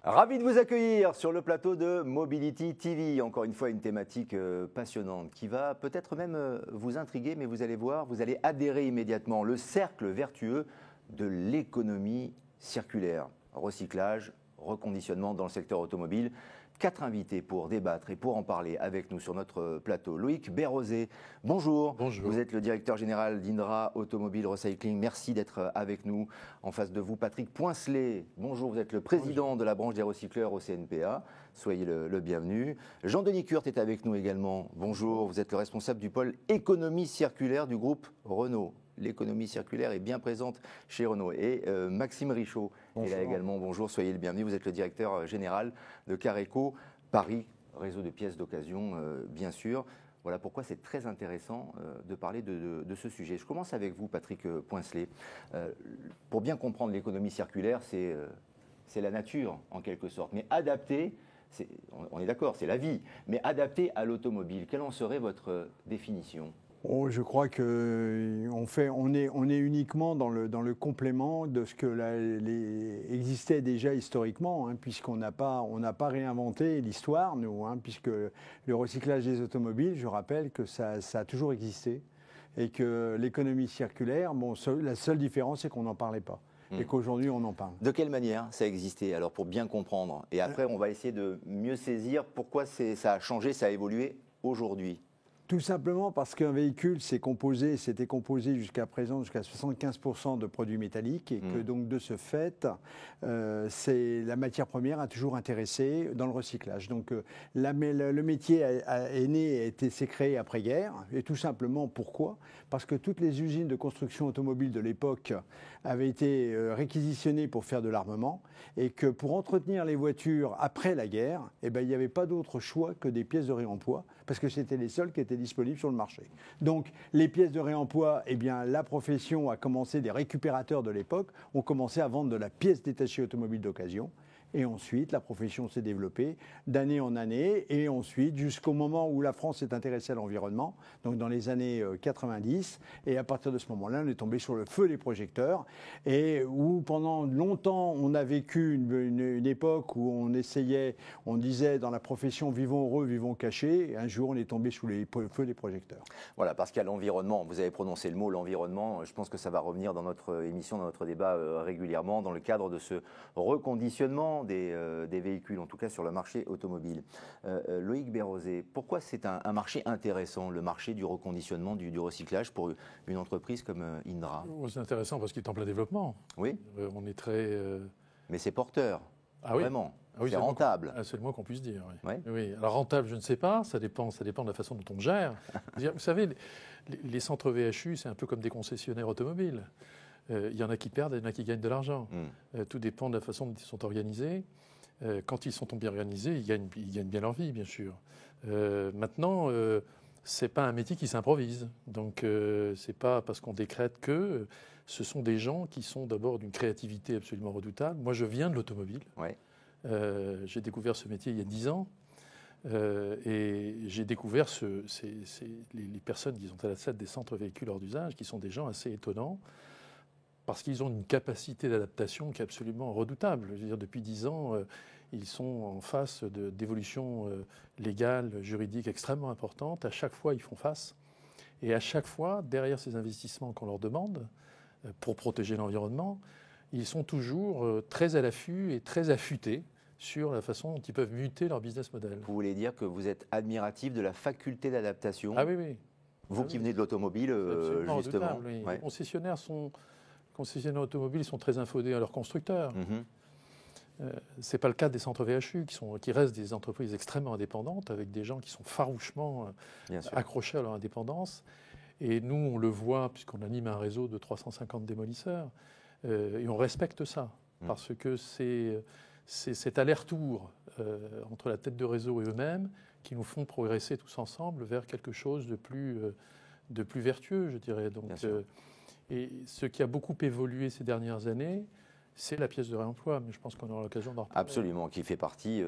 Ravi de vous accueillir sur le plateau de Mobility TV. Encore une fois, une thématique passionnante qui va peut-être même vous intriguer, mais vous allez voir, vous allez adhérer immédiatement. Le cercle vertueux de l'économie circulaire. Recyclage, reconditionnement dans le secteur automobile. 4 invités pour débattre et pour en parler avec nous sur notre plateau. Loïc Bérosé, bonjour. Bonjour. Vous êtes le directeur général d'Indra Automobile Recycling. Merci d'être avec nous. En face de vous, Patrick Poincelet. Bonjour, vous êtes le président de la branche des recycleurs au CNPA. Soyez le bienvenu. Jean-Denis Kurt est avec nous également. Bonjour, vous êtes le responsable du pôle économie circulaire du groupe Renault. L'économie circulaire est bien présente chez Renault. Et Maxime Richaud est là également. Bonjour, soyez le bienvenu. Vous êtes le directeur général de Careco Paris, réseau de pièces d'occasion, bien sûr. Voilà pourquoi c'est très intéressant de parler de ce sujet. Je commence avec vous, Patrick Poincelet. Pour bien comprendre l'économie circulaire, c'est la nature, en quelque sorte. Mais adapté, on est d'accord, c'est la vie, mais adapté à l'automobile. Quelle en serait votre définition ? Je crois qu'on est uniquement dans le complément de ce que existait déjà historiquement, puisqu'on n'a pas réinventé l'histoire, nous, puisque le recyclage des automobiles, je rappelle que ça a toujours existé, et que l'économie circulaire, la seule différence, c'est qu'on n'en parlait pas. Et qu'aujourd'hui, on en parle. De quelle manière ça a existé, alors, pour bien comprendre ? Et après, on va essayer de mieux saisir pourquoi ça a changé, ça a évolué aujourd'hui. Tout simplement parce qu'un véhicule s'était composé jusqu'à présent jusqu'à 75% de produits métalliques et que donc de ce fait, la matière première a toujours intéressé dans le recyclage. Donc le métier s'est créé après-guerre et tout simplement pourquoi ? Parce que toutes les usines de construction automobile de l'époque avaient été réquisitionnées pour faire de l'armement et que pour entretenir les voitures après la guerre, il n'y avait pas d'autre choix que des pièces de réemploi parce que c'était les seules qui étaient disponibles sur le marché. Donc les pièces de réemploi, la profession a commencé, des récupérateurs de l'époque ont commencé à vendre de la pièce détachée automobile d'occasion. Et ensuite, la profession s'est développée d'année en année. Et ensuite, jusqu'au moment où la France s'est intéressée à l'environnement, donc dans les années 90. Et à partir de ce moment-là, on est tombé sur le feu des projecteurs. Et où pendant longtemps, on a vécu une époque où on disait dans la profession, vivons heureux, vivons cachés. Et un jour, on est tombé sous le feu des projecteurs. Voilà, parce qu'il y a l'environnement. Vous avez prononcé le mot, l'environnement. Je pense que ça va revenir dans notre émission, dans notre débat régulièrement, dans le cadre de ce reconditionnement des véhicules, en tout cas sur le marché automobile. Loïc Bérosé, pourquoi c'est un marché intéressant, le marché du reconditionnement, du recyclage pour une entreprise comme Indra ? C'est intéressant parce qu'il est en plein développement. Oui. On est très... Mais c'est porteur, vraiment. Ah oui, c'est rentable. C'est le moins qu'on puisse dire. Oui. Oui. Alors rentable, je ne sais pas, ça dépend de la façon dont on gère. Vous savez, les centres VHU, c'est un peu comme des concessionnaires automobiles. Il y en a qui perdent et il y en a qui gagnent de l'argent. Tout dépend de la façon dont ils sont organisés. Quand ils sont bien organisés, ils gagnent bien leur vie, bien sûr. Maintenant, ce n'est pas un métier qui s'improvise. Donc, ce n'est pas parce qu'on décrète que ce sont des gens qui sont d'abord d'une créativité absolument redoutable. Moi, je viens de l'automobile. Ouais. J'ai découvert ce métier il y a 10 ans. Et j'ai découvert les personnes qui sont à la tête des centres véhicules hors d'usage, qui sont des gens assez étonnants. Parce qu'ils ont une capacité d'adaptation qui est absolument redoutable. Je veux dire, depuis 10 ans, ils sont en face d'évolutions légales, juridiques extrêmement importantes. À chaque fois, ils font face. Et à chaque fois, derrière ces investissements qu'on leur demande pour protéger l'environnement, ils sont toujours très à l'affût et très affûtés sur la façon dont ils peuvent muter leur business model. Vous voulez dire que vous êtes admiratif de la faculté d'adaptation ? Ah oui. Vous qui venez de l'automobile, justement. Oui. Ouais. Les concessionnaires automobiles sont très infodés à leurs constructeurs. Ce n'est pas le cas des centres VHU, qui restent des entreprises extrêmement indépendantes, avec des gens qui sont farouchement accrochés à leur indépendance. Et nous, on le voit, puisqu'on anime un réseau de 350 démolisseurs, et on respecte ça, parce que c'est cet aller-retour entre la tête de réseau et eux-mêmes qui nous font progresser tous ensemble vers quelque chose de plus vertueux, je dirais. Donc, et ce qui a beaucoup évolué ces dernières années, c'est la pièce de réemploi, mais je pense qu'on aura l'occasion d'en reparler. Absolument, qui fait partie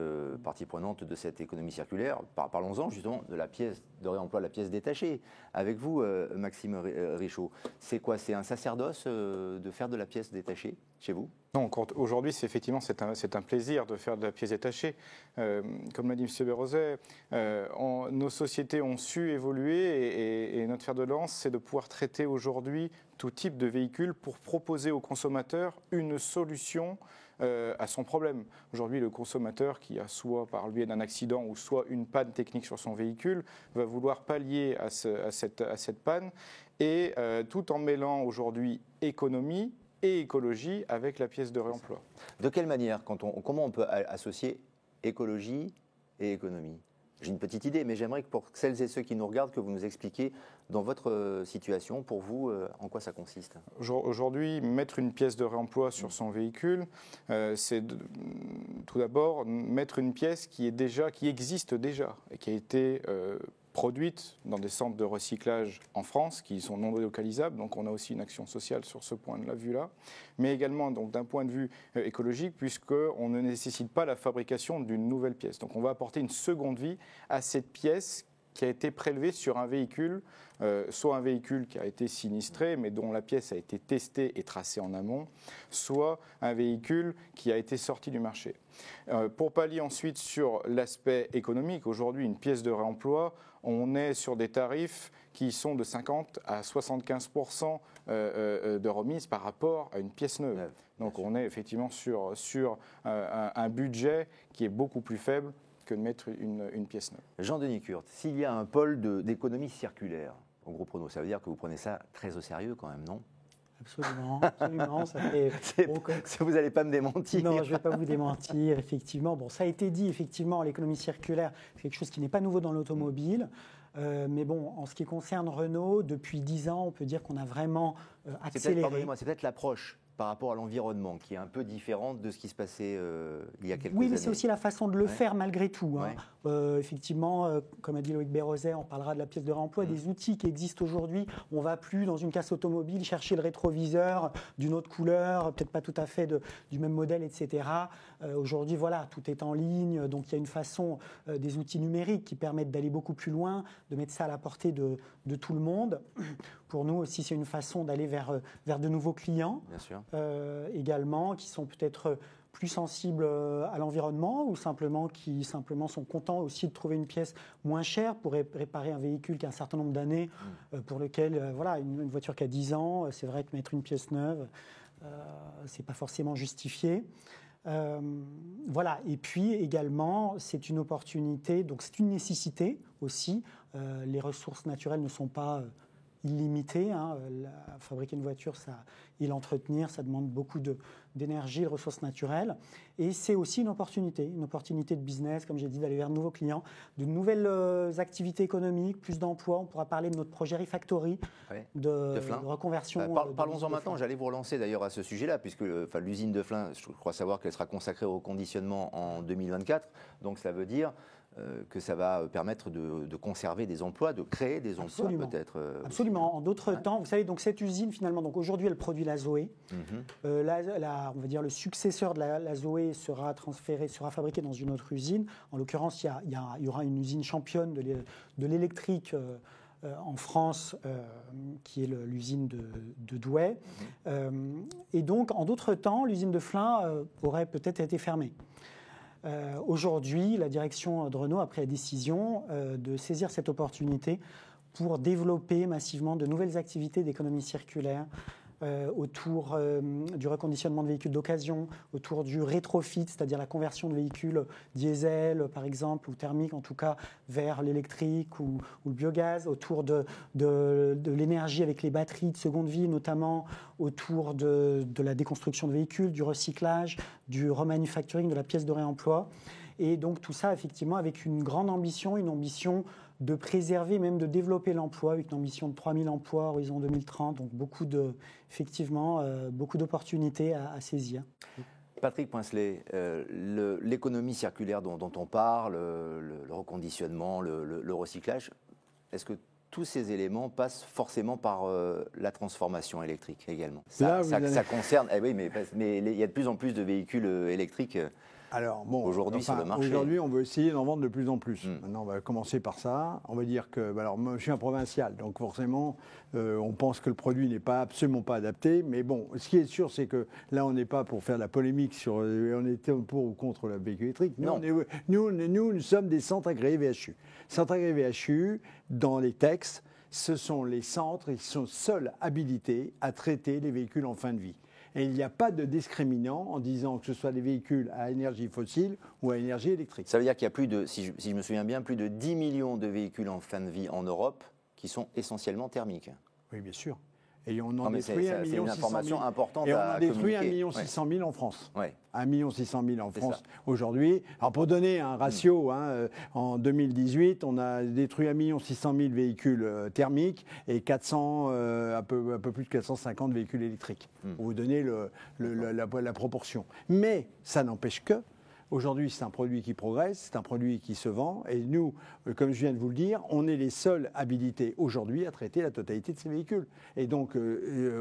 prenante de cette économie circulaire. Parlons-en justement de la pièce de réemploi, la pièce détachée. Avec vous, Maxime Richaud, c'est quoi? C'est un sacerdoce de faire de la pièce détachée chez vous? Non, aujourd'hui, c'est un plaisir de faire de la pièce détachée. Comme l'a dit M. Bérozet, nos sociétés ont su évoluer et notre fer de lance, c'est de pouvoir traiter aujourd'hui tout type de véhicule pour proposer au consommateur une solution à son problème. Aujourd'hui, le consommateur qui a soit par le biais d'un accident ou soit une panne technique sur son véhicule va vouloir pallier à cette panne et tout en mêlant aujourd'hui économie et écologie avec la pièce de réemploi. De quelle manière, comment on peut associer écologie et économie? J'ai une petite idée, mais j'aimerais que pour celles et ceux qui nous regardent, que vous nous expliquiez dans votre situation, pour vous, en quoi ça consiste. Aujourd'hui, mettre une pièce de réemploi sur son véhicule, c'est tout d'abord mettre une pièce qui existe déjà et qui a été produites dans des centres de recyclage en France qui sont non délocalisables, donc on a aussi une action sociale sur ce point de vue-là, mais également donc d'un point de vue écologique, puisqu'on ne nécessite pas la fabrication d'une nouvelle pièce. Donc on va apporter une seconde vie à cette pièce qui a été prélevée sur un véhicule, soit un véhicule qui a été sinistré, mais dont la pièce a été testée et tracée en amont, soit un véhicule qui a été sorti du marché. Pour pallier ensuite sur l'aspect économique, aujourd'hui une pièce de réemploi, on est sur des tarifs qui sont de 50 à 75% de remise par rapport à une pièce neuve. Donc on est effectivement sur un budget qui est beaucoup plus faible que de mettre une pièce neuve. Jean-Denis Curt, s'il y a un pôle d'économie circulaire au groupe Renault, ça veut dire que vous prenez ça très au sérieux quand même, non? Absolument, absolument. Ça fait, vous n'allez pas me démentir. Non, je ne vais pas vous démentir, effectivement. Bon, ça a été dit, effectivement, l'économie circulaire, c'est quelque chose qui n'est pas nouveau dans l'automobile. Mais bon, en ce qui concerne Renault, depuis 10 ans, on peut dire qu'on a vraiment accéléré. C'est peut-être l'approche par rapport à l'environnement qui est un peu différente de ce qui se passait il y a quelques années. Oui, mais c'est aussi la façon de le faire malgré tout. Hein. Effectivement, comme a dit Loïc Bérozet, on parlera de la pièce de réemploi, des outils qui existent aujourd'hui. On ne va plus dans une casse automobile chercher le rétroviseur d'une autre couleur, peut-être pas tout à fait du même modèle, etc. Aujourd'hui, voilà, tout est en ligne. Donc il y a une façon, des outils numériques qui permettent d'aller beaucoup plus loin, de mettre ça à la portée de tout le monde. Pour nous aussi, c'est une façon d'aller vers de nouveaux clients. Bien sûr. Également, qui sont peut-être plus sensibles à l'environnement ou qui sont contents aussi de trouver une pièce moins chère pour réparer un véhicule qui a un certain nombre d'années, pour lequel, voilà, une voiture qui a 10 ans, c'est vrai que mettre une pièce neuve, c'est pas forcément justifié. Voilà. Et puis également, c'est une opportunité, donc c'est une nécessité aussi. Les ressources naturelles ne sont pas illimité. Hein. Fabriquer une voiture et l'entretenir, ça demande beaucoup d'énergie, de ressources naturelles. Et c'est aussi une opportunité de business, comme j'ai dit, d'aller vers de nouveaux clients, de nouvelles activités économiques, plus d'emplois. On pourra parler de notre projet Refactory, de reconversion. Parlons-en maintenant. J'allais vous relancer d'ailleurs à ce sujet-là, puisque l'usine de Flins, je crois savoir qu'elle sera consacrée au reconditionnement en 2024. Donc ça veut dire que ça va permettre de conserver des emplois, de créer des emplois peut-être. Absolument. En d'autres temps, vous savez, donc cette usine finalement, donc aujourd'hui elle produit la Zoé. On va dire le successeur de la Zoé sera fabriqué dans une autre usine. En l'occurrence, il y aura une usine championne de l'électrique en France, qui est l'usine de Douai. Et donc, en d'autres temps, l'usine de Flins aurait peut-être été fermée. Aujourd'hui, la direction de Renault a pris la décision de saisir cette opportunité pour développer massivement de nouvelles activités d'économie circulaire autour du reconditionnement de véhicules d'occasion, autour du rétrofit, c'est-à-dire la conversion de véhicules diesel, par exemple, ou thermiques en tout cas, vers l'électrique ou le biogaz, autour de l'énergie avec les batteries de seconde vie, notamment autour de la déconstruction de véhicules, du recyclage, du remanufacturing, de la pièce de réemploi. Et donc tout ça, effectivement, avec une grande ambition, une ambition de préserver, même de développer l'emploi, avec une ambition de 3000 emplois à horizon 2030, donc beaucoup d'opportunités à saisir. Patrick Poincelet, l'économie circulaire dont on parle, le reconditionnement, le recyclage, est-ce que tous ces éléments passent forcément par la transformation électrique également? Ça concerne, oui, mais il y a de plus en plus de véhicules électriques Alors, bon, aujourd'hui sur le marché. Aujourd'hui, on veut essayer d'en vendre de plus en plus. Maintenant, on va commencer par ça. On va dire que, alors, moi, je suis un provincial, donc forcément, on pense que le produit n'est absolument pas adapté. Mais bon, ce qui est sûr, c'est que là, on n'est pas pour faire de la polémique sur on était pour ou contre le véhicule électrique. Nous sommes des centres agréés VHU. Centres agréés VHU, dans les textes, ce sont les centres, ils sont seuls habilités à traiter les véhicules en fin de vie. Et il n'y a pas de discriminant en disant que ce soit des véhicules à énergie fossile ou à énergie électrique. Ça veut dire qu'il y a plus de, si je me souviens bien, plus de 10 millions de véhicules en fin de vie en Europe qui sont essentiellement thermiques. Oui, bien sûr. Et on en détruit 1 c'est une information importante et on à en détruit communiquer. 1 600 000 en France. Ouais. 1 600 000 en France aujourd'hui. Alors pour donner un ratio, en 2018, on a détruit 1 600 000 véhicules thermiques et 400, un peu plus de 450 véhicules électriques. Pour vous donner la proportion. Mais ça n'empêche que aujourd'hui, c'est un produit qui progresse, c'est un produit qui se vend. Et nous, comme je viens de vous le dire, on est les seuls habilités aujourd'hui à traiter la totalité de ces véhicules. Et donc,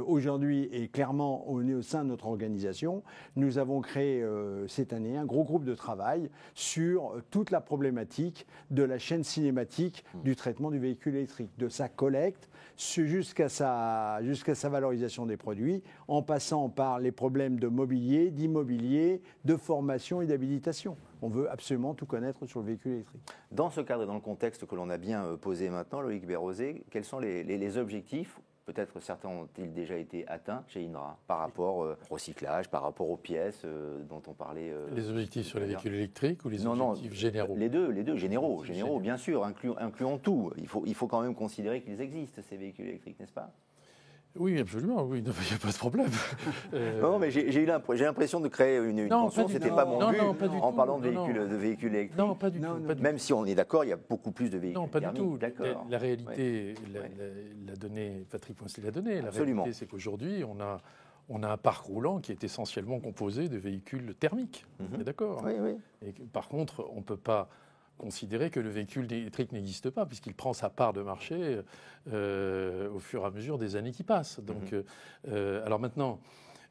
aujourd'hui, et clairement, on est au sein de notre organisation, nous avons créé cette année un gros groupe de travail sur toute la problématique de la chaîne cinématique du traitement du véhicule électrique, de sa collecte jusqu'à sa valorisation des produits, en passant par les problèmes de mobilier, d'immobilier, de formation et d'habilitation. On veut absolument tout connaître sur le véhicule électrique. Dans ce cadre et dans le contexte que l'on a bien posé maintenant, Loïc Bérosé, quels sont les objectifs ? Peut-être certains ont-ils déjà été atteints chez Indra par rapport au recyclage, par rapport aux pièces dont on parlait. Les objectifs sur les véhicules électriques ou les objectifs généraux ? Les deux, généraux, bien sûr, incluant tout. Il faut quand même considérer qu'ils existent, ces véhicules électriques, n'est-ce pas ? Oui, absolument, oui, il n'y a pas de problème. Non, mais j'ai l'impression de créer une tension, ce n'était pas mon but en parlant de véhicules électriques. Non, pas du tout. Même si on est d'accord, il y a beaucoup plus de véhicules thermiques. Non, pas du tout. D'accord. La réalité, l'a donné, Patrick Poincelet l'a donné. La réalité, c'est qu'aujourd'hui, on a un parc roulant qui est essentiellement composé de véhicules thermiques. On est d'accord. Oui, oui. Et par contre, on ne peut pas considérer que le véhicule électrique n'existe pas, puisqu'il prend sa part de marché au fur et à mesure des années qui passent. Donc, alors maintenant,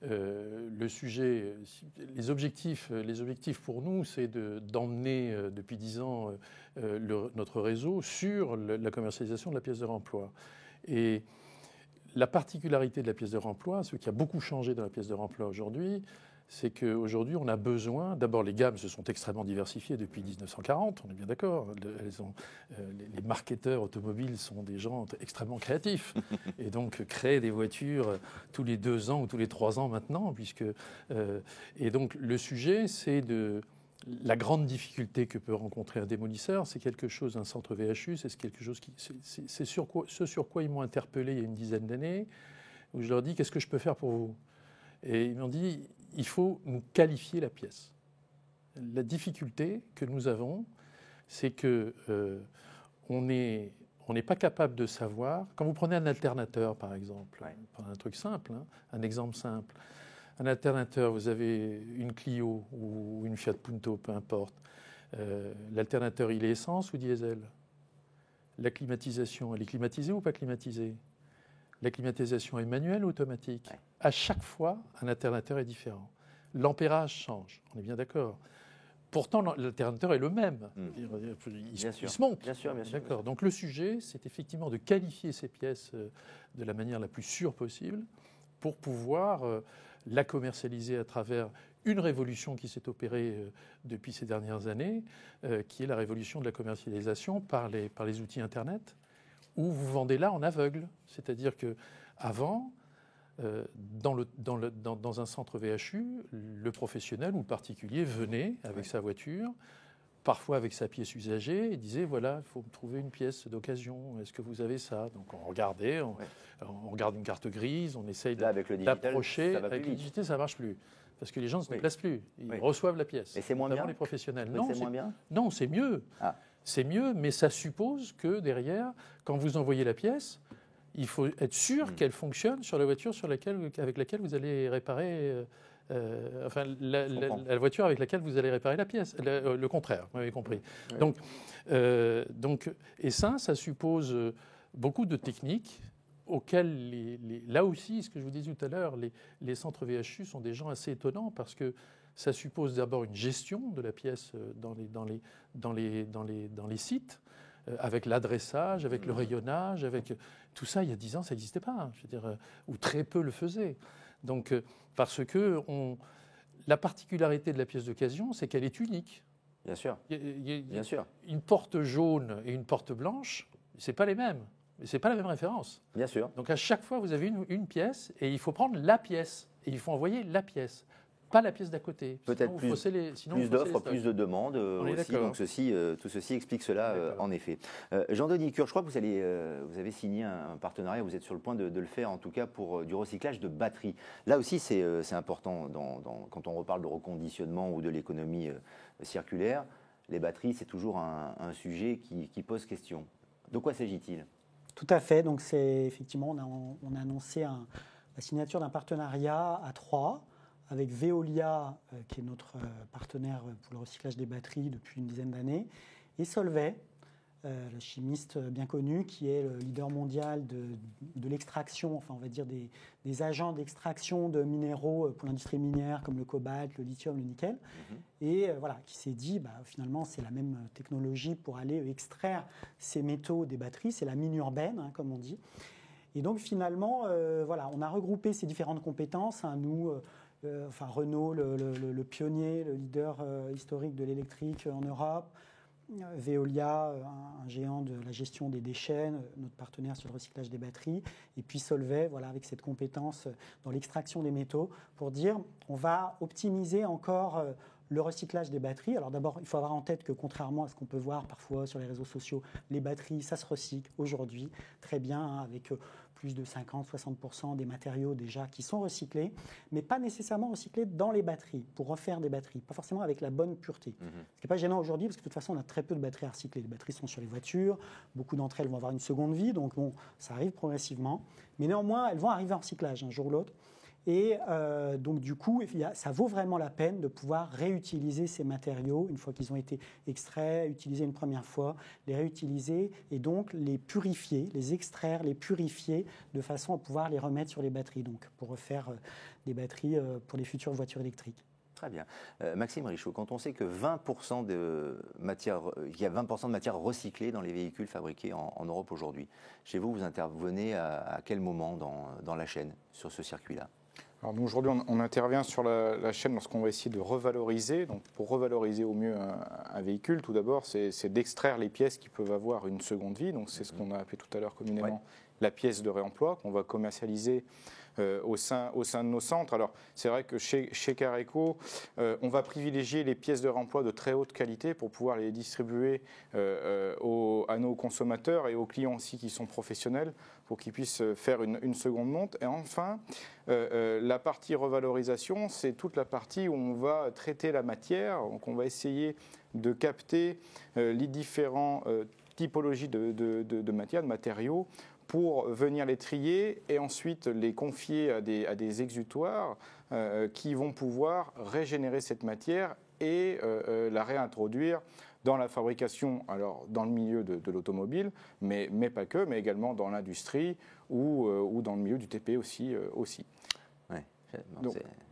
le sujet, les objectifs pour nous, c'est d'emmener depuis 10 ans notre réseau sur la commercialisation de la pièce de remploi. Et la particularité de la pièce de remploi, ce qui a beaucoup changé dans la pièce de remploi aujourd'hui, c'est qu'aujourd'hui, on a besoin... D'abord, les gammes se sont extrêmement diversifiées depuis 1940, on est bien d'accord. Les marketeurs automobiles sont des gens extrêmement créatifs. Et donc, créent des voitures tous les 2 ans ou tous les 3 ans maintenant. Et donc, le sujet, c'est la grande difficulté que peut rencontrer un démolisseur, c'est quelque chose, un centre VHU, c'est quelque chose c'est ce sur quoi ils m'ont interpellé il y a une dizaine d'années, où je leur dis, qu'est-ce que je peux faire pour vous ? Et ils m'ont dit, il faut nous qualifier la pièce. La difficulté que nous avons, c'est que on n'est pas capable de savoir. Quand vous prenez un alternateur, par exemple, un truc simple, un exemple simple. Un alternateur, vous avez une Clio ou une Fiat Punto, peu importe. L'alternateur, il est essence ou diesel ? La climatisation, elle est climatisée ou pas climatisée ? La climatisation est manuelle ou automatique ? À chaque fois, un alternateur est différent. L'ampérage change, on est bien d'accord. Pourtant, l'alternateur est le même. Il se monte. Bien sûr. D'accord. Donc le sujet, c'est effectivement de qualifier ces pièces de la manière la plus sûre possible pour pouvoir la commercialiser à travers une révolution qui s'est opérée depuis ces dernières années, qui est la révolution de la commercialisation par les outils Internet, où vous vendez là en aveugle. C'est-à-dire qu'avant, dans un centre VHU, le professionnel ou le particulier venait avec sa voiture, parfois avec sa pièce usagée, et disait, voilà, il faut me trouver une pièce d'occasion, est-ce que vous avez ça ? Donc on regardait, on regarde une carte grise, on essaye d'approcher. Avec le digital, ça ne marche plus. Parce que les gens ne se déplacent plus. Ils reçoivent la pièce. Et c'est moins bien ? Les professionnels. Non, c'est moins bien ? Non, c'est mieux. Ah. C'est mieux, mais ça suppose que derrière, quand vous envoyez la pièce, il faut être sûr qu'elle fonctionne sur la voiture avec laquelle vous allez réparer... la voiture avec laquelle vous allez réparer la pièce. Le contraire, vous m'avez compris. Oui. Donc, et ça suppose beaucoup de techniques auxquels, là aussi, ce que je vous disais tout à l'heure, les centres VHU sont des gens assez étonnants parce que ça suppose d'abord une gestion de la pièce dans les sites, avec l'adressage, avec le rayonnage, avec tout ça. Il y a 10 ans, ça n'existait pas, hein, je veux dire, ou très peu le faisaient. Donc, parce que la particularité de la pièce d'occasion, c'est qu'elle est unique. Bien sûr. Bien sûr. Une porte jaune et une porte blanche, c'est pas les mêmes. C'est pas la même référence. Bien sûr. Donc à chaque fois, vous avez une pièce et il faut prendre la pièce et il faut envoyer la pièce, pas la pièce d'à côté. Peut-être plus d'offres, plus de demandes aussi. Donc tout ceci explique cela en effet. Jean-Denis Cure, je crois que vous avez signé un partenariat, vous êtes sur le point de le faire en tout cas pour du recyclage de batteries. Là aussi, c'est important quand on reparle de reconditionnement ou de l'économie circulaire. Les batteries, c'est toujours un sujet qui pose question. De quoi s'agit-il ? Tout à fait. Donc, effectivement, on a annoncé la signature d'un partenariat à 3 avec Veolia, qui est notre partenaire pour le recyclage des batteries depuis une dizaine d'années, et Solvay, le chimiste bien connu, qui est le leader mondial de l'extraction, enfin, on va dire des agents d'extraction de minéraux pour l'industrie minière, comme le cobalt, le lithium, le nickel. Et voilà, qui s'est dit, finalement, c'est la même technologie pour aller extraire ces métaux des batteries, c'est la mine urbaine, hein, comme on dit. Et donc, finalement, voilà, on a regroupé ces différentes compétences, hein, nous... Renault, le pionnier, le leader historique de l'électrique en Europe, Veolia, un géant de la gestion des déchets, notre partenaire sur le recyclage des batteries, et puis Solvay, voilà, avec cette compétence dans l'extraction des métaux, pour dire on va optimiser encore le recyclage des batteries. Alors d'abord, il faut avoir en tête que contrairement à ce qu'on peut voir parfois sur les réseaux sociaux, les batteries, ça se recycle aujourd'hui très bien, hein, avec plus de 50-60% des matériaux déjà qui sont recyclés, mais pas nécessairement recyclés dans les batteries, pour refaire des batteries, pas forcément avec la bonne pureté. Ce qui n'est pas gênant aujourd'hui, parce que de toute façon, on a très peu de batteries à recycler. Les batteries sont sur les voitures, beaucoup d'entre elles vont avoir une seconde vie, donc bon, ça arrive progressivement, mais néanmoins, elles vont arriver en recyclage un jour ou l'autre. Et donc du coup, ça vaut vraiment la peine de pouvoir réutiliser ces matériaux une fois qu'ils ont été extraits, utilisés une première fois, les réutiliser et donc les purifier, les extraire, les purifier de façon à pouvoir les remettre sur les batteries, donc pour refaire des batteries pour les futures voitures électriques. Très bien. Maxime Richaud, quand on sait que 20% qu'il y a 20% de matière recyclée dans les véhicules fabriqués en Europe aujourd'hui, chez vous, vous intervenez à quel moment dans la chaîne sur ce circuit-là ? Alors nous, aujourd'hui, on intervient sur la chaîne lorsqu'on va essayer de revaloriser. Donc, pour revaloriser au mieux un véhicule, tout d'abord, c'est d'extraire les pièces qui peuvent avoir une seconde vie. Donc, c'est ce qu'on a appelé tout à l'heure communément la pièce de réemploi qu'on va commercialiser au sein de nos centres. Alors, c'est vrai que chez Careco, on va privilégier les pièces de réemploi de très haute qualité pour pouvoir les distribuer à nos consommateurs et aux clients aussi qui sont professionnels pour qu'ils puissent faire une seconde monte. Et enfin, la partie revalorisation, c'est toute la partie où on va traiter la matière. Donc, on va essayer de capter les différentes typologies de matières, de matériaux, pour venir les trier et ensuite les confier à des exutoires qui vont pouvoir régénérer cette matière et la réintroduire dans la fabrication, alors dans le milieu de l'automobile, mais pas que, mais également dans l'industrie ou dans le milieu du TP aussi. Ouais.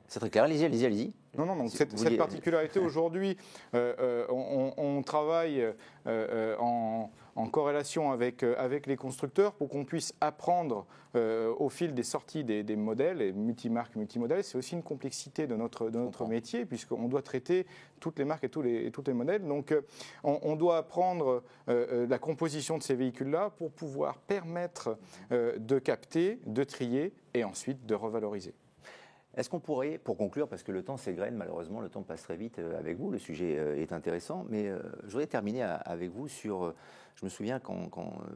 C'est très clair, allez-y. Non, donc cette particularité aujourd'hui, on travaille en corrélation avec les constructeurs pour qu'on puisse apprendre au fil des sorties des modèles, et multimarques, multimodèles. C'est aussi une complexité de notre métier, puisqu'on doit traiter toutes les marques et tous les modèles. Donc, on doit apprendre la composition de ces véhicules-là pour pouvoir permettre de capter, de trier et ensuite de revaloriser. Est-ce qu'on pourrait, pour conclure, parce que le temps s'égrène, malheureusement, le temps passe très vite avec vous, le sujet est intéressant, mais je voudrais terminer avec vous sur, je me souviens quand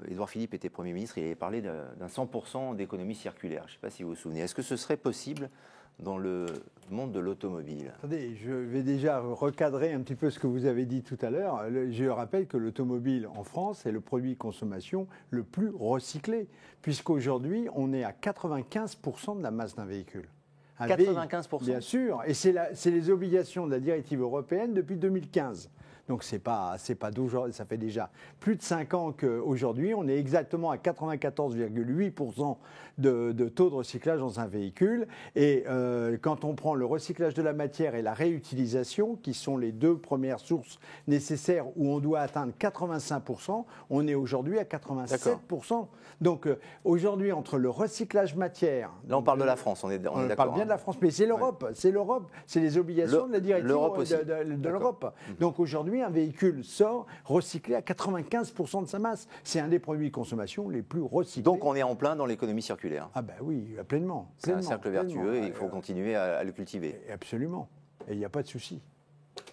Édouard Philippe était Premier ministre, il avait parlé d'un 100% d'économie circulaire, je ne sais pas si vous vous souvenez. Est-ce que ce serait possible dans le monde de l'automobile ? Attendez, je vais déjà recadrer un petit peu ce que vous avez dit tout à l'heure. Je rappelle que l'automobile en France est le produit de consommation le plus recyclé, puisqu'aujourd'hui, on est à 95% de la masse d'un véhicule. 95%. Bien sûr, et c'est les obligations de la directive européenne depuis 2015. Donc c'est pas d'aujourd'hui, ça fait déjà plus de 5 ans qu'aujourd'hui, on est exactement à 94,8% de taux de recyclage dans un véhicule. Et quand on prend le recyclage de la matière et la réutilisation, qui sont les deux premières sources nécessaires où on doit atteindre 85%, on est aujourd'hui à 87%. Donc aujourd'hui, entre le recyclage matière... Là, on parle de la France, on est d'accord. On parle bien de la France, mais c'est l'Europe, c'est les obligations de la directive de l'Europe. Donc aujourd'hui, un véhicule sort recyclé à 95% de sa masse. C'est un des produits de consommation les plus recyclés. Donc on est en plein dans l'économie circulaire. Ah ben oui, pleinement. C'est un cercle vertueux et il faut continuer à le cultiver. Absolument. Et il n'y a pas de souci.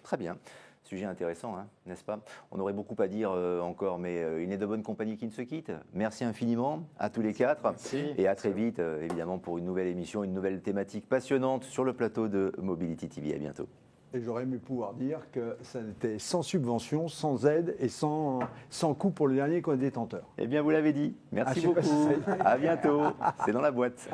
Très bien. Sujet intéressant, hein, n'est-ce pas? On aurait beaucoup à dire encore, mais il n'est de bonne compagnie qui ne se quitte. Merci infiniment à tous les quatre. Merci. Et à très vite, évidemment, pour une nouvelle émission, une nouvelle thématique passionnante sur le plateau de Mobility TV. À bientôt. Et j'aurais aimé pouvoir dire que ça n'était sans subvention, sans aide et sans coût pour le dernier détenteur. Eh bien, vous l'avez dit. Merci beaucoup. À bientôt. C'est dans la boîte.